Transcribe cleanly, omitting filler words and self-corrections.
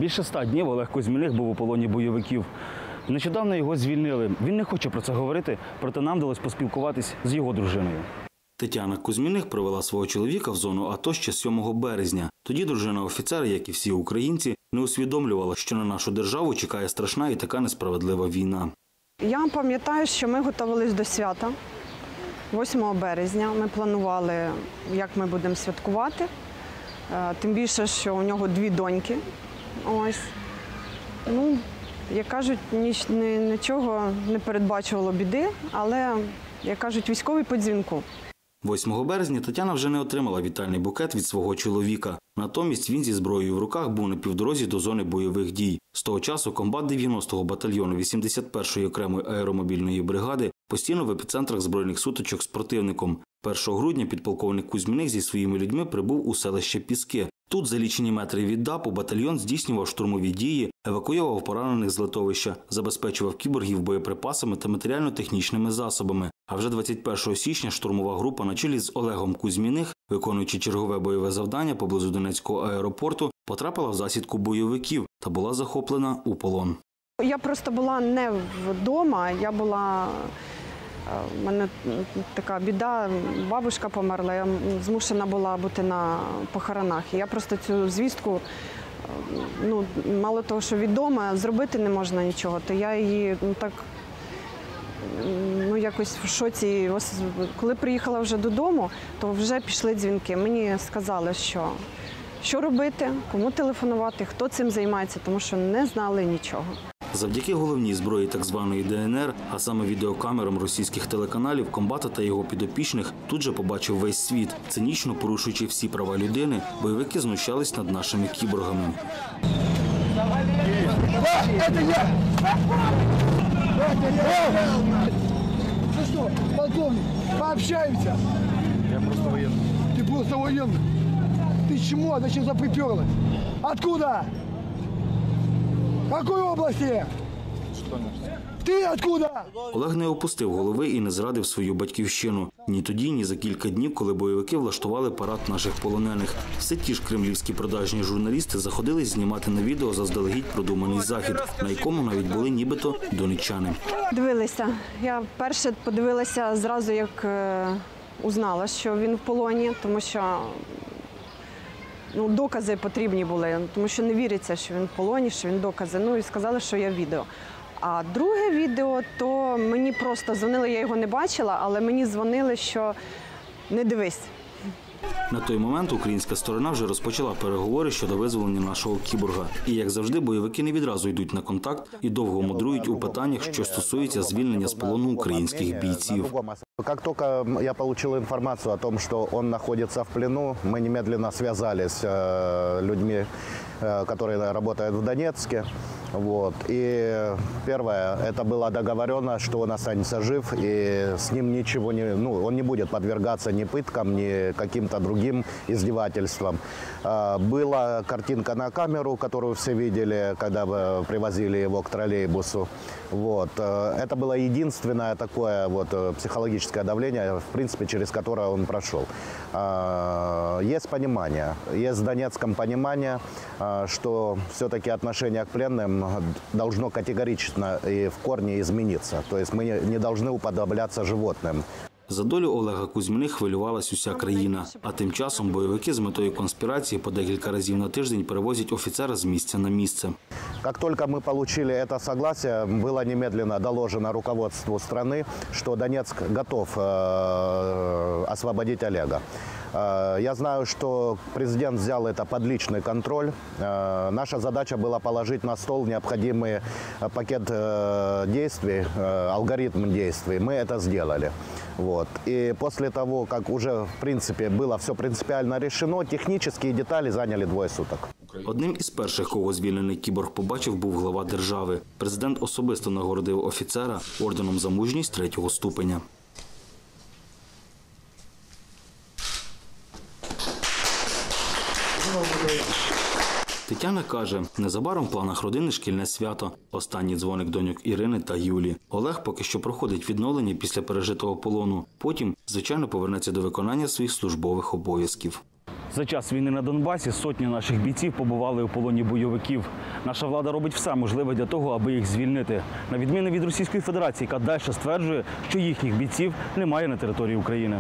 Більше 100 днів Олег Кузьміних був у полоні бойовиків. Нещодавно його звільнили. Він не хоче про це говорити, проте нам вдалося поспілкуватись з його дружиною. Тетяна Кузьміних привела свого чоловіка в зону АТО ще 7 березня. Тоді дружина офіцера, як і всі українці, не усвідомлювала, що на нашу державу чекає страшна і така несправедлива війна. Я пам'ятаю, що ми готувалися до свята. 8 березня ми планували, як ми будемо святкувати. Тим більше, що у нього 2 доньки. Ось. Ну, як кажуть, нічого не передбачувало біди, але, як кажуть, військовий по дзвінку. 8 березня Тетяна вже не отримала вітальний букет від свого чоловіка. Натомість він зі зброєю в руках був на півдорозі до зони бойових дій. З того часу комбат 90-го батальйону 81-ї окремої аеромобільної бригади постійно в епіцентрах збройних сутичок з противником. 1 грудня підполковник Кузьміних зі своїми людьми прибув у селище Піски. Тут, за лічені метри від ДАПу, батальйон здійснював штурмові дії, евакуював поранених з литовища, забезпечував кіборгів боєприпасами та матеріально-технічними засобами. А вже 21 січня штурмова група на чолі з Олегом Кузьміних, виконуючи чергове бойове завдання поблизу Донецького аеропорту, потрапила в засідку бойовиків та була захоплена у полон. Я просто була не вдома, у мене така біда, бабушка померла, я змушена була бути на похоронах. І я просто цю звістку, мало того, що відома, зробити не можна нічого, то я її якось в шоці. Коли приїхала вже додому, то вже пішли дзвінки. Мені сказали, що робити, кому телефонувати, хто цим займається, тому що не знали нічого. Завдяки головній зброї так званої ДНР, а саме відеокамерам російських телеканалів, комбата та його підопічних тут же побачив весь світ. Цинічно порушуючи всі права людини, бойовики знущались над нашими кіборгами. Ну что, полковник, пообщаемся? Я просто военный. Ты просто военный? Ты чмо? Зачем заприперлась? Откуда? Какой области? Что значит? Ты откуда? Олег не опустив голови і не зрадив свою батьківщину. Ні тоді, ні за кілька днів, коли бойовики влаштували парад наших полонених. Все ті ж кремлівські продажні журналісти заходились знімати на відео заздалегідь продуманий захід, на якому навіть були нібито донеччани. Дивилися. Я вперше подивилася зразу, як узнала, що він в полоні, тому що докази потрібні були, тому що не віриться, що він в полоні, що він докази. І сказали, що є відео. А друге відео, то мені просто дзвонили, я його не бачила, але мені дзвонили, що не дивись. На той момент українська сторона вже розпочала переговори щодо визволення нашого кіборга. І, як завжди, бойовики не відразу йдуть на контакт і довго мудрують у питаннях, що стосуються звільнення з полону українських бійців. Как только я получил информацию о том, что он находится в плену, мы немедленно связались с людьми, которые работают в Донецке. И первое, это было договорено, что он останется жив, и с ним ничего не, он не будет подвергаться ни пыткам, ни каким-то другим издевательствам. Была картинка на камеру, которую все видели, когда привозили его к троллейбусу. Это было единственное такое психологическое давление, в принципе, через которое он прошел. Есть понимание, есть в Донецком понимание, что все-таки отношение к пленным должно категорично и в корне измениться. То есть мы не должны уподобляться животным. За долю Олега Кузьміних хвилювалась уся країна. А тим часом бойовики з метою конспірації по декілька разів на тиждень перевозять офіцера з місця на місце. Как только мы получили это согласие, было немедленно доложено руководству страны, что Донецк готов освободить Олега. Я знаю, что президент взял это под личный контроль. Наша задача была положить на стол необходимый пакет действий, алгоритм действий. Мы это сделали. И после того, как уже, в принципе, было все принципиально решено, технические детали заняли 2 суток. Одним із перших, кого звільнений кіборг побачив, був глава держави. Президент особисто нагородив офіцера орденом за мужність 3-го ступеня. Тетяна каже, незабаром в планах родини шкільне свято. Останній дзвоник доньок Ірини та Юлі. Олег поки що проходить відновлення після пережитого полону. Потім, звичайно, повернеться до виконання своїх службових обов'язків. За час війни на Донбасі сотні наших бійців побували у полоні бойовиків. Наша влада робить все можливе для того, аби їх звільнити. На відміну від Російської Федерації, яка далі стверджує, що їхніх бійців немає на території України.